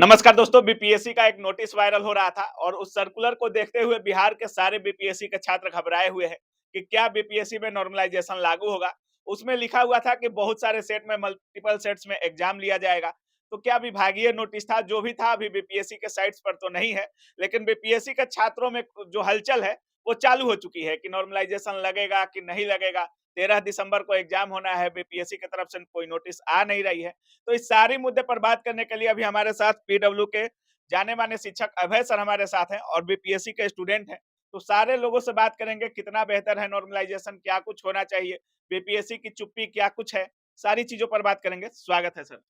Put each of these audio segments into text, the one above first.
नमस्कार दोस्तों, बीपीएससी का एक नोटिस वायरल हो रहा था और उस सर्कुलर को देखते हुए बिहार के सारे बीपीएससी के छात्र घबराए हुए हैं कि क्या बीपीएससी में नॉर्मलाइजेशन लागू होगा। उसमें लिखा हुआ था कि बहुत सारे सेट में मल्टीपल सेट्स में एग्जाम लिया जाएगा। तो क्या विभागीय नोटिस था, जो भी था अभी बीपीएससी के साइट्स पर तो नहीं है, लेकिन बीपीएससी के छात्रों में जो हलचल है वो चालू हो चुकी है कि नॉर्मलाइजेशन लगेगा कि नहीं लगेगा। 13 दिसंबर को एग्जाम होना है, बीपीएससी की तरफ से कोई नोटिस आ नहीं रही है। तो इस सारी मुद्दे पर बात करने के लिए अभी हमारे साथ पीडब्ल्यू के जाने माने शिक्षक अभय सर हमारे साथ हैं और बीपीएससी के स्टूडेंट हैं। तो सारे लोगों से बात करेंगे, कितना बेहतर है नॉर्मलाइजेशन, क्या कुछ होना चाहिए, बीपीएससी की चुप्पी क्या कुछ है, सारी चीजों पर बात करेंगे। स्वागत है sir.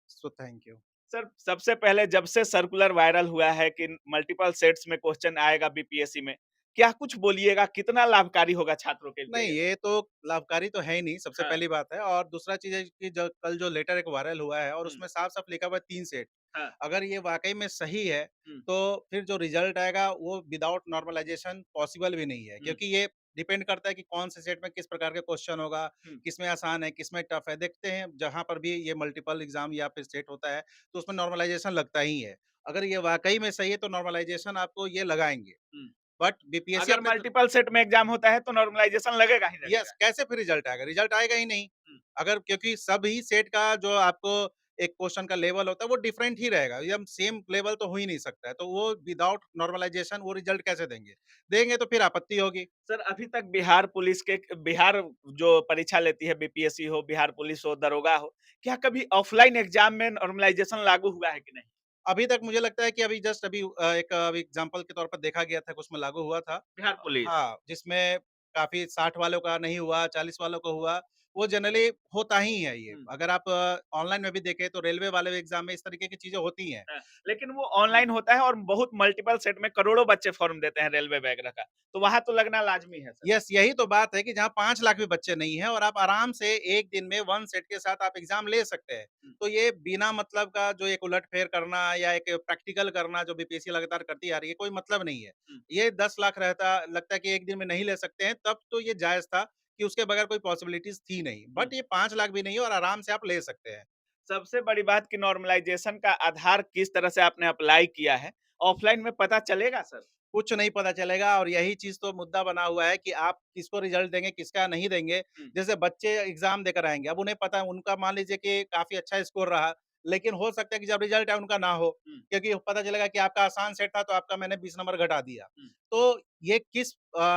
So thank you. Sir, सबसे पहले जब से सर्कुलर वायरल हुआ है कि मल्टीपल सेट्स में क्वेश्चन आएगा बीपीएससी में, क्या कुछ बोलिएगा, कितना लाभकारी होगा छात्रों के नहीं, लिए? ये तो लाभकारी तो है ही नहीं, सबसे हाँ। पहली बात है और दूसरा चीज़ है कि जो कल जो लेटर एक वायरल हुआ है और हम्म। उसमें साफ-साफ लिखा हुआ है 3 सेट। हाँ। अगर ये वाक़ई में सही है, हम्म। तो फिर जो रिज़ल्ट आएगा वो विदाउट नॉर्मलाइज़ेशन पॉसिबल भी नहीं है, हम्म। क्योंकि ये डिपेंड करता है कि कौन से सेट में किस प्रकार के क्वेश्चन होगा, हम्म। किसमें आसान है, किसमें टफ है। देखते हैं जहाँ पर भी ये मल्टीपल एग्ज़ाम या फिर सेट होता है, तो उसमें नॉर्मलाइज़ेशन लगता ही है। अगर ये वाक़ई में सही है तो नॉर्मलाइज़ेशन आपको ये लगाएँगे। हम्म। बट बीपीएससी अगर अपने त मल्टीपल सेट में एग्जाम होता है तो नॉर्मलाइजेशन लगेगा ही यस, लगेगा। कैसे फिर रिजल्ट आएगा? रिजल्ट आएगा ही नहीं। हुँ। अगर क्योंकि सभी सेट का जो आपको एक क्वेश्चन का लेवल होता है, वो डिफरेंट ही रहेगा। एकदम सेम लेवल तो हो ही नहीं सकता है। तो वो विदाउट नॉर्मलाइज़ेशन वो रिजल्ट कैसे देंगे? देंगे तो फिर आपत्ति होगी। सर, अभी तक बिहार पुलिस के बिहार जो परीक्षा लेती है, बीपीएससी हो, बिहार पुलिस हो, दरोगा हो, क्या कभी ऑफलाइन एग्जाम में नॉर्मलाइजेशन लागू हुआ है कि नहीं? अभी तक मुझे लगता है कि अभी जस्ट अभी एक अभी एग्ज़ाम्पल के तौर पर देखा गया था कि उसमें लागू हुआ था। बिहार पुलिस। हाँ, जिसमें काफ़ी 60 वालों का नहीं हुआ, 40 वालों का हुआ। वो जनरली होता ही है ये। हुँ। अगर आप ऑनलाइन में भी देखें तो रेलवे वाले एग्ज़ाम में इस तरीके की चीज़ें होती हैं। हाँ, लेकिन वो ऑनलाइन होता है और बहुत मल्टीपल सेट में करोड़ों बच्चे फॉर्म देते हैं रेलवे वगैरह का, तो वहाँ तो लगना लाज़मी है सर। यस, यही तो बात है कि जहाँ 5 लाख भी बच्चे नहीं हैं और आप आराम से 1 दिन में 1 सेट के साथ आप एग्ज़ाम ले सकते हैं। हुँ। तो ये बिना मतलब का जो एक उलट-फेर करना या एक प्रैक्टिकल करना जो बीपीएससी लगातार करती आ रही है, कोई मतलब नहीं है। हुँ। ये 10 लाख लगता है कि 1 दिन में नहीं ले सकते हैं, तब तो ये जायज़ था कि उसके बगैर कोई पॉसिबिलिटीज़ थी नहीं। हुँ। बट ये 5 लाख भी नहीं है और आराम से आप ले सकते हैं। सबसे बड़ी बात कि नॉर्मलाइजेशन का आधार किस तरह से आपने अप्लाई किया है, ऑफलाइन में पता चलेगा सर? कुछ नहीं पता चलेगा और यही चीज़ तो मुद्दा बना हुआ है कि आप किसको रिज़ल्ट देंगे, किसका नहीं देंगे। हुँ। जैसे बच्चे एग्ज़ाम देकर आएँगे, अब उन्हें पता है उनका मान लीजिए कि काफ़ी अच्छा स्कोर रहा, लेकिन हो सकता है कि जब रिज़ल्ट आए उनका ना हो, हुँ। क्योंकि पता चलेगा कि आपका आसान सेट था तो आपका मैंने 20 नंबर घटा दिया। हुँ। तो ये किस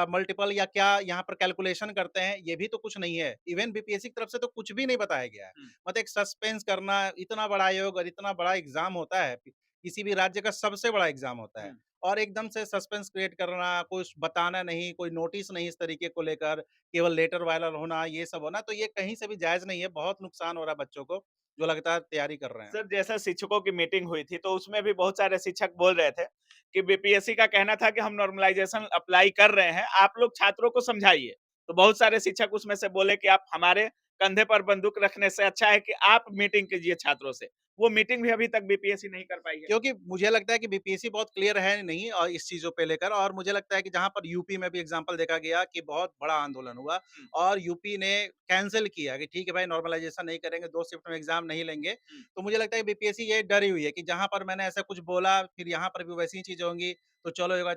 मल्टीपल या क्या यहाँ पर कैलकुलेशन करते हैं, ये भी तो कुछ नहीं है। इवन बीपीएससी की तरफ से तो कुछ भी नहीं बताया गया है। हुँ। मतलब एक सस्पेंस करना, इतना बड़ा आयोग और इतना बड़ा एग्ज़ाम होता है, किसी भी राज्य का सबसे बड़ा एग्ज़ाम होता है। हुँ। और एकदम से सस्पेंस क्रिएट करना, कुछ बताना नहीं, कोई नोटिस नहीं इस तरीके को लेकर, केवल लेटर वायरल होना, ये सब होना, तो ये कहीं से भी जायज़ नहीं है। बहुत नुकसान हो रहा है बच्चों को, जो लगातार तैयारी कर रहे हैं। सर, जैसा शिक्षकों की मीटिंग हुई थी, तो उसमें भी बहुत सारे शिक्षक बोल रहे थे कि बीपीएससी का कहना था कि हम नॉर्मलाइजेशन अप्लाई कर रहे हैं, आप लोग छात्रों को समझाइए। तो बहुत सारे शिक्षक उसमें से बोले कि आप हमारे कंधे पर बंदूक रखने से अच्छा है कि आप मीटिंग कीजिए छात्रों से। वो मीटिंग भी अभी तक बीपीएससी नहीं कर पाई है। क्योंकि मुझे लगता है कि बीपीएससी बहुत क्लियर है नहीं इस चीज़ों पे लेकर और मुझे लगता है कि जहाँ पर यूपी में भी एग्ज़ाम्पल देखा गया कि बहुत बड़ा आंदोलन हुआ हुँ। और यूपी ने कैंसल किया कि ठीक है भाई नॉर्मलाइज़ेशन नहीं करेंगे, 2 शिफ्ट में एग्ज़ाम नहीं लेंगे। हुँ। तो मुझे लगता है बीपीएससी ये डरी हुई है कि जहाँ पर मैंने ऐसा कुछ बोला, फिर यहाँ पर भी वैसी ही चीज़ें होंगी, तो चलो एक बार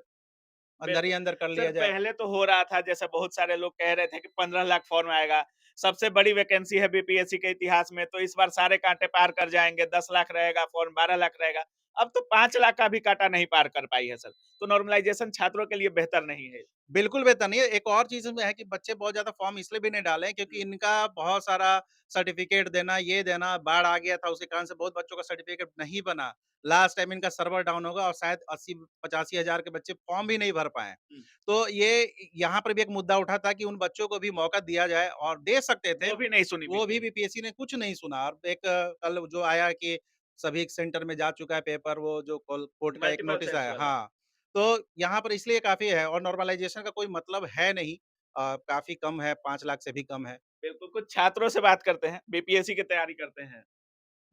अंदर ही बिल्कुल। अंदर कर सर, लिया जाए। पहले तो हो रहा था, जैसे बहुत सारे लोग कह रहे थे कि 15 लाख फॉर्म आएगा, सबसे बड़ी वैकेंसी है बीपीएससी के इतिहास में, तो इस बार सारे कांटे पार कर जाएँगे, 10 लाख रहेगा फॉर्म, 12 लाख रहेगा। अब तो 5 लाख का भी कांटा नहीं पार कर पाई है सर। तो नॉर्मलाइजेशन छात्रों के लिए बेहतर नहीं है। बिल्कुल बेहतर नहीं है। एक और चीज़ इसमें है कि बच्चे बहुत ज़्यादा फॉर्म इसलिए भी नहीं डाले हैं क्योंककि हुँ। इनका बहुत सारा सर्टिफ़िकेट देना, ये देना, बाढ़ आ गया था उसके कारण से बहुत बच्चों का सर्टिफ़िकेट नहीं बना। लास्ट टाइम इनका सर्वर डाउन होगा और शायद 80-85 हज़ार के बच्चे फॉर्म भी नहीं भर पाएँ। हुँ। तो ये यहाँ पर भी एक मुद्दा उठा था कि उन बच्चों को भी मौका दिया जाए और दे सकते थे। वो भी नहीं सुनी वो भी बीपीएससी। बीपीएससी ने कुछ नहीं सुना और एक कल जो आया कि सभी सेंटर में जा चुका है पेपर वो जो कोर्ट का एक मल्टीपल नोटिस सेट्स आया वाला। हाँ। तो यहाँ पर इसलिए काफ़ी है और नॉर्मलाइज़ेशन का कोई मतलब है नहीं। काफ़ी कम है, 5 लाख से भी कम है। बिल्कुल, कुछ छात्रों से बात करते हैं, बीपीएससी की तैयारी करते हैं।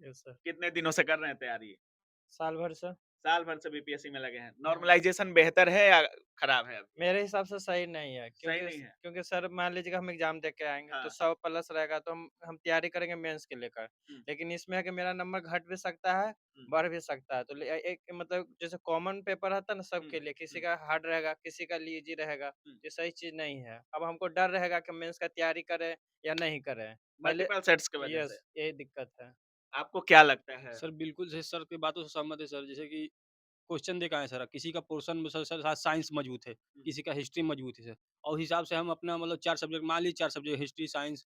Yes sir. कितने दिनों से कर रहे हैं तैयारी? साल भर से। साल भर से बीपीएससी में लगे हैं। नॉर्मलाइज़ेशन बेहतर है या खराब है अभी? मेरे हिसाब से सही नहीं है सही नहीं है। क्योंकि सर मान लीजिएगा हम एग्ज़ाम दे के आएँगे तो हाँ। 100 प्लस रहेगा तो हम तैयारी करेंगे मेंस के लेकर। हुँ, लेकिन इसमें है कि मेरा नंबर घट भी सकता है, हुँ, बढ़ भी सकता है। तो एक मतलब जैसे कॉमन पेपर रहता है ना हुँ, सबके लिए, किसी हुँ, का हार्ड रहेगा, किसी का ईज़ी रहेगा, हुँ। ये सही चीज़ नहीं है। अब हमको डर रहेगा कि मेंस का तैयारी करें या नहीं करें। पहले मल्टीपल सेट्स की वजह से। यस, यही दिक्कत है। आपको क्या लगता है? सर बिल्कुल सही सर की बातों से सहमत है सर। जैसे कि क्वेश्चन देखा है सर, किसी का पोर्शन में सर सर साइंस मजबूत है, हुँ, किसी का हिस्ट्री मजबूत है सर। और उस हिसाब से हम अपना मतलब 4 सब्जेक्ट मान लीजिए 4 सब्जेक्ट हिस्ट्री, साइंस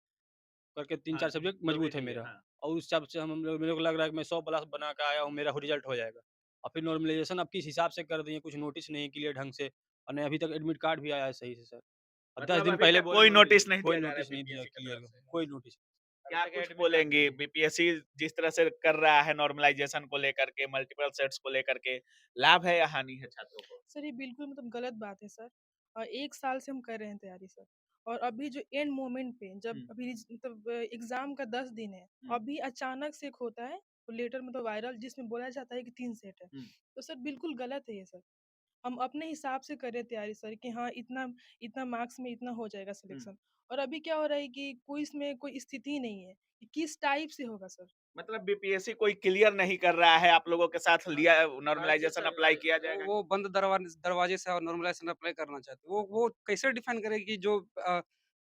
करके हाँ, 3-4 सब्जेक्ट जो भी मजबूत है लिए, मेरा। हाँ। और उस हिसाब से हम लोग मेरे को लग रहा है कि मैं 100 प्लस बना के आया हूँ, मेरा रिज़ल्ट हो जाएगा। और फिर नॉर्मलाइज़ेशन अब किस हिसाब से कर दिए, कुछ नोटिस नहीं क्लियर ढंग से और नहीं अभी तक एडमिट कार्ड भी आया है सही से सर। और 10 मतलब दिन अभी पहले तक बोले कोई नोटिस नॉर्मलाइज़ेशन, नहीं कोई दिया जा रहा है नोटिस नहीं दिया बीपीएससी की तरफ क्लियर, से। कोई नोटिस। अभी क्या तक कुछ एडमिट कार्ड बोलेंगी नहीं है। बीपीएससी जिस तरह से कर रहा है नॉर्मलाइज़ेशन को लेकर के, मल्टीपल सेट्स को लेकर के, लाभ है या हानि है छात्रों को? सर ये बिल्कुल मतलब गलत बात है सर। 1 साल से हम कर रहे हैं तैयारी सर और अभी जो एंड मोमेंट पे जब हुँ, अभी मतलब एग्ज़ाम का 10 दिन है, हुँ, अभी अचानक से एक होता है लेटर मतलब वायरल जिसमें बोला जाता है कि 3 सेट है। हुँ, तो सर बिल्कुल गलत है ये सर। हम अपने हिसाब से कर रहे हैं तैयारी सर कि हाँ, इतना इतना मार्क्स में इतना हो जाएगा हुँ। सिलेक्शन और अभी क्या हो रहा है कि क्विज़ में कोई स्थिति ही नहीं है कि किस टाइप से होगा सर। मतलब बीपीएससी कोई क्लियर नहीं कर रहा है, आप लोगों के साथ लिया ऐसे नॉर्मलाइज़ेशन चल रहा अप्लाई है किया सर। जाएगा? वो बंद दरवाजे से और नॉर्मलाइज़ेशन अप्लाई करना चाहते हैं। वो कैसे डिफाइन करें कि जो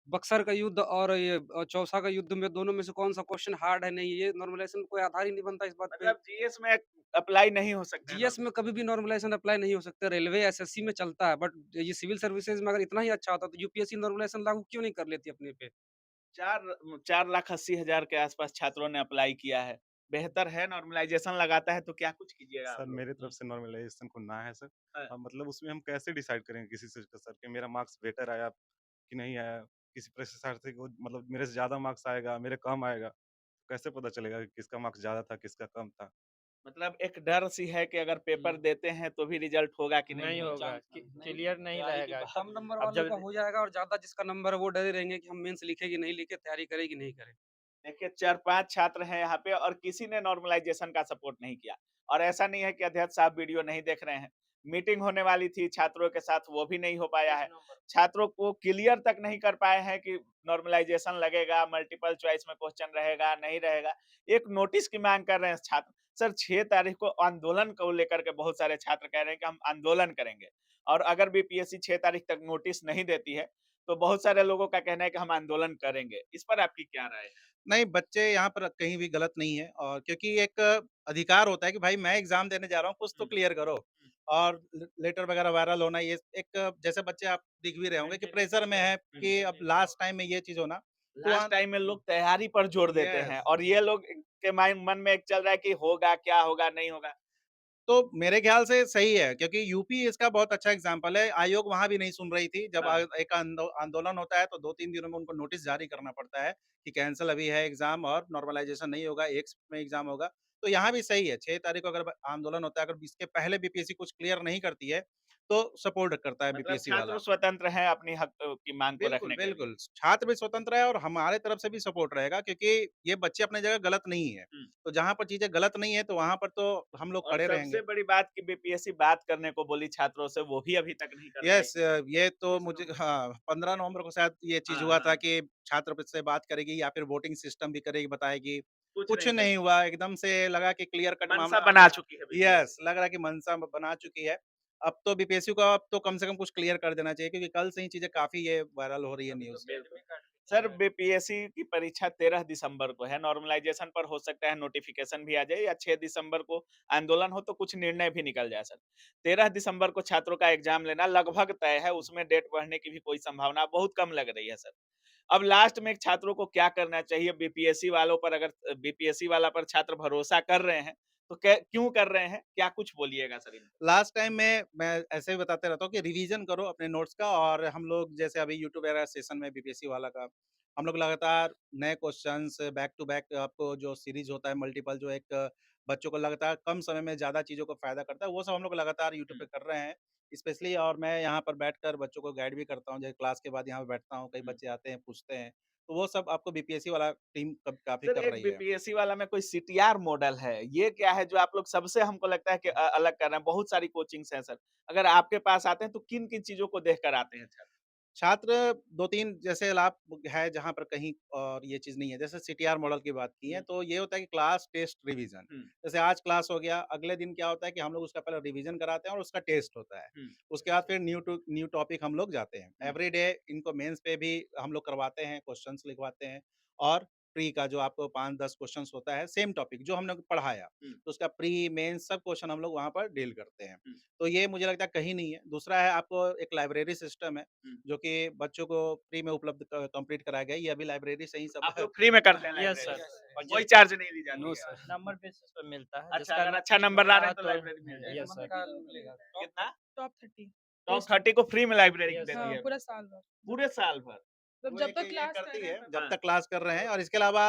बक्सर का युद्ध और ये चौसा का युद्ध में दोनों में से कौन-सा क्वेश्चन हार्ड है, नहीं है? ये नॉर्मलाइज़ेशन का कोई आधार ही नहीं बनता इस बात पे। मतलब जीएस में अप्लाई नहीं हो सकता है जीएस में कभी नॉर्मलाइज़ेशन? भी नॉर्मलाइज़ेशन अप्लाई नहीं हो सकता। रेलवे, एसएससी में चलता है, बट ये सिविल सर्विसेज़ में अगर इतना ही अच्छा होता तो यूपीएससी नॉर्मलाइज़ेशन लागू क्यों नहीं कर लेती अपने पे? 4,80,000 के आसपास छात्रों ने अप्लाई किया है। बेहतर है नॉर्मलाइज़ेशन लगाता है तो क्या कुछ कीजिएगा आप सर लोग? मेरी तरफ से नॉर्मलाइज़ेशन को ना है सर। हाँ, मतलब उसमें हम कैसे डिसाइड करेंगे किसी चीज़ का सर कि मेरा मार्क्स बेटर आया कि नहीं आया? किसी परीक्षार्थी को मतलब मेरे से ज़्यादा मार्क्स आएगा, मेरे कम आएगा, कैसे पता चलेगा कि किसका मार्क्स ज़्यादा था, किसका कम था? मतलब एक डर सी है कि अगर पेपर हुँ। देते हैं तो भी रिज़ल्ट होगा कि नहीं नहीं नहीं, होगा? होगा, चांस नहीं, नहीं क्लियर नहीं तैयारी के रहेगा। बाद कम नंबर अब वालों जब का हो जाएगा और ज़्यादा जिसका नंबर है वो डरे रहेंगे कि हम मेंस लिखे कि नहीं लिखे, तैयारी करें कि नहीं करें। देखिए 4-5 छात्र हैं यहाँ पे और किसी ने नॉर्मलाइज़ेशन का सपोर्ट नहीं किया। और ऐसा नहीं है कि अध्यक्ष साहब वीडियो नहीं देख रहे हैं। मीटिंग होने वाली थी छात्रों के साथ वो भी नहीं हो पाया है। छात्रों को क्लियर तक नहीं कर पाए हैं कि नॉर्मलाइज़ेशन लगेगा, मल्टीपल चॉइस में क्वेश्चन रहेगा, नहीं रहेगा। एक नोटिस की माँग कर रहे हैं छात्र। सर 6 तारीख को आंदोलन को लेकर के बहुत सारे छात्र कह रहे हैं कि हम आंदोलन करेंगे। और अगर बीपीएससी 6 तारीख तक नोटिस नहीं देती है, तो बहुत सारे लोगों का कहना है कि हम आंदोलन करेंगे। इस पर आपकी क्या राय है? नहीं, बच्चे यहाँ पर कहीं भी गलत नहीं है और क्योंकि एक अधिकार होता है कि भाई मैं एग्ज़ाम देने जा रहा हूँ, कुछ तो हुँ, क्लियर करो। हुँ। और लेटर वगैरह वायरल होना ये एक जैसे बच्चे आप दिख भी रहे होंगे कि प्रेशर में है हुँ। कि अब लास्ट टाइम में ये चीज़ होना, तो लास्ट टाइम में लोग तैयारी पर जोर देते हैं यस। और ये लोग के माइंड मन में एक चल रहा है कि होगा, क्या होगा, नहीं होगा। तो मेरे ख़्याल से सही है क्योंकि यूपी इसका बहुत अच्छा एग्ज़ाम्पल है। आयोग वहाँ भी नहीं सुन रही थी। जब हाँ, एक आंदोलन होता है तो 2-3 दिनों में उनको नोटिस जारी करना पड़ता है कि कैंसल अभी है एग्ज़ाम और नॉर्मलाइज़ेशन नहीं होगा, 1 में एग्ज़ाम होगा। तो यहाँ भी सही है, 6 तारीख को अगर आंदोलन होता है, अगर इसके पहले बीपीएससी कुछ क्लियर नहीं करती है, तो सपोर्ट करता है मतलब बीपीएससी छात्र वाला। स्वतंत्र हैं अपनी हक की माँग को बिल्कुल, रखने के लिए। बिल्कुल। छात्र भी स्वतंत्र है और हमारे तरफ से भी सपोर्ट रहेगा क्योंकि ये बच्चे अपनी जगह गलत नहीं है। हुँ, तो जहाँ पर चीज़ें गलत नहीं है, तो वहाँ पर तो हम लोग और खड़े रहेंगे। सबसे बड़ी बात कि बीपीएससी बात करने को बोली छात्रों से, वो भी अभी तक नहीं कर पाई। यस ये तो मुझे हाँ, 15 नवंबर को शायद ये चीज़ हाँ, हुआ था हाँ, कि छात्र से बात करेगी या फिर वोटिंग सिस्टम भी करेगी, बताएगी। कुछ कुछ नहीं नहीं करी। हुआ, एकदम से लगा कि क्लियर कट मंशा मामला आ बना गया। चुकी है यस, बीपीएससी। लग रहा है कि मंशा बना चुकी है। अब तो बीपीएससी को अब तो कम से कम कुछ क्लियर कर देना चाहिए क्योंकि कल से ही चीज़ें काफ़ी ये वायरल हो रही है अभी तो न्यूज़। बिल्कुल। एडमिट कार्ड भी सर दिया है। बीपीएससी की परीक्षा 13 दिसंबर को है, नॉर्मलाइज़ेशन पर हो सकता है नोटिफ़िकेशन भी आ जाए या 6 दिसंबर को आंदोलन हो तो कुछ निर्णय भी निकल जाए सर। 13 दिसंबर को छात्रों का एग्ज़ाम लेना लगभग तय है, उसमें डेट बढ़ने की भी कोई संभावना बहुत कम लग रही है सर। अब लास्ट में छात्रों को क्या करना चाहिए बीपीएससी वालों पर अगर बीपीएससी वाला पर छात्र भरोसा कर रहे हैं, तो कै क्यों कर रहे हैं? क्या कुछ बोलिएगा सर इन पे? लास्ट टाइम में मैं ऐसे ही बताते रहता हूँ कि रिवीजन करो अपने नोट्स का और हम लोग जैसे अभी यूट्यूब वगैरह सेशन में बीपीएससी वाला का हम लोग लगातार नए क्वेश्चंस बैक टू बैक आपको जो सीरीज होता है मल्टीपल जो एक बच्चों को लगातार कम समय में ज़्यादा चीज़ों को फ़ायदा करता है वो सब हम लोग लगातार यूट्यूब पे हुँ, कर रहे हैं स्पेशली और मैं यहाँ पर बैठकर बच्चों को गाइड भी करता हूँ जैसे क्लास के बाद यहाँ पे बैठता हूँ कई हुँ, बच्चे आते हैं पूछते हैं तो वो सब आपको बीपीएससी वाला टीम काफ़ी सर कर एक रही है। बीपीएससी वाला में कोई सीटीआर मॉडल है, ये क्या है जो आप लोग सबसे हमको लगता है कि अलग कर रहे हैं? बहुत सारी कोचिंग्स हैं सर, अगर आपके पास आते हैं तो किन-किन चीज़ों को देख कर आते हैं छात्र? छात्र 2-3 जैसे लाभ है जहाँ पर कहीं और ये चीज़ नहीं है। जैसे सीटीआर मॉडल की बात की है, तो ये होता है कि क्लास टेस्ट रिवीजन। हुँ, जैसे आज क्लास हो गया, अगले दिन क्या होता है कि हम लोग उसका पहले रिवीजन कराते हैं और उसका टेस्ट होता है। हुँ, उसके बाद फिर न्यू टॉपिक हम लोग जाते हैं। हुँ। एवरीडे इनको मेंस पे भी हम लोग करवाते हैं, क्वेश्चंस लिखवाते हैं और प्री का जो आपको 5-10 क्वेश्चंस होता है, सेम टॉपिक जो हमने पढ़ाया, हुँ, तो उसका प्री, मेंस सब क्वेश्चन हम लोग वहाँ पर डील करते हैं। हुँ, तो ये मुझे लगता है कहीं नहीं है। दूसरा है आपको एक लाइब्रेरी सिस्टम है। हुँ। जो कि बच्चों को फ्री में उपलब्ध कंप्लीट कराया गया है। ये अभी लाइब्रेरी से ही सब आप लोग फ्री में करते हैं यस लाइब्रेरी? सर। और कोई जिस चार्ज नहीं ली जाती नो है? सर। नंबर बेसिस पे मिलता है, अच्छा, जिसका अगर न अच्छा नंबर ला रहे हाँ, हैं तो लाइब्रेरी मिल जाएगी। Yes sir. का मिलेगा। कितना? टॉप 30 टॉप टेस्ट 30 को फ्री में लाइब्रेरी यस देती हाँ, है? पूरा साल भर। पूरे साल भर? मतलब वो जब एक तक ये क्लास कर करती रहे है, हैं तब जब हाँ। तक क्लास कर रहे हैं और इसके अलावा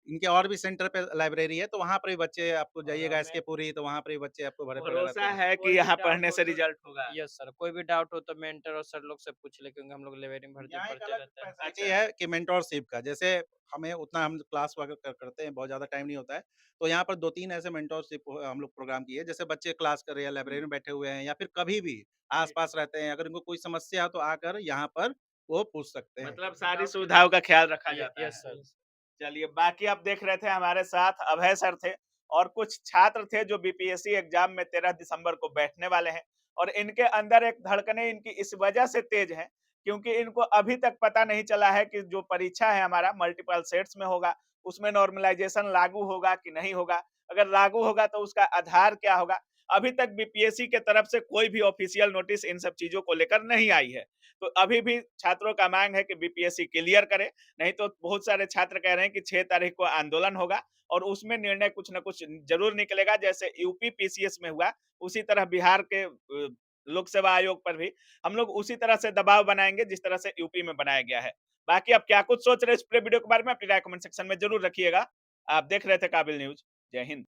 इनके और भी सेंटर पे लाइब्रेरी है, तो वहाँ पर भी बच्चे आपको जाइएगा हमें एसके पुरी, तो वहाँ पर भी बच्चे आपको भरे पड़े रहते भरोसा हैं। है कोई कि भी यहाँ डाउट पढ़ने हो से तो रिजल्ट होगा? यस सर, कोई भी डाउट हो तो मेंटर और सर लोग से पूछ ले, क्योंकि हम लोग लाइब्रेरी में भर्ती यहाँ एक पढ़ते अलग रहते हैं। फैसिलिटी अच्छा। है कि मेंटोरशिप का, जैसे हमें उतना हम क्लास वर्क करते हैं, बहुत ज़्यादा टाइम नहीं होता है, तो यहाँ पर 2-3 ऐसे मेंटोरशिप हम लोग प्रोग्राम किए, जैसे बच्चे क्लास कर रहे हैं, लाइब्रेरी हुँ, में बैठे हुए हैं या फिर कभी भी आस-पास रहते हैं, अगर इनको कोई समस्या हो तो आकर यहाँ पर वो पूछ सकते हैं। मतलब सारी डाउट सुविधाओं का ख्याल रखा जाता है। Yes sir. चलिए, बाकी आप देख रहे थे हमारे साथ अभय सर थे और कुछ छात्र थे जो बीपीएससी एग्जाम में 13 दिसंबर को बैठने वाले हैं और इनके अंदर एक धड़कनें इनकी इस वजह से तेज हैं क्योंकि इनको अभी तक पता नहीं चला है कि जो परीक्षा है हमारा मल्टीपल सेट्स में होगा, उसमें नॉर्मलाइजेशन लागू होगा कि नहीं होगा। अगर लागू होगा तो उसका आधार क्या होगा। अभी तक बीपीएससी के तरफ से कोई भी ऑफिशियल नोटिस इन सब चीजों को लेकर नहीं आई है। तो अभी भी छात्रों का मांग है कि बीपीएससी क्लियर करे, नहीं तो बहुत सारे छात्र कह रहे हैं कि 6 तारीख को आंदोलन होगा और उसमें निर्णय कुछ न कुछ जरूर निकलेगा। जैसे यूपी पीसीएस में हुआ, उसी तरह बिहार के लोक सेवा आयोग पर भी हम लोग उसी तरह से दबाव बनाएंगे जिस तरह से यूपी में बनाया गया है। बाकी आप क्या कुछ सोच रहे हैं इस पूरे वीडियो के बारे में? अपनी राय कमेंट सेक्शन में जरूर रखिएगा। आप देख रहे थे काबिल न्यूज। जय हिंद।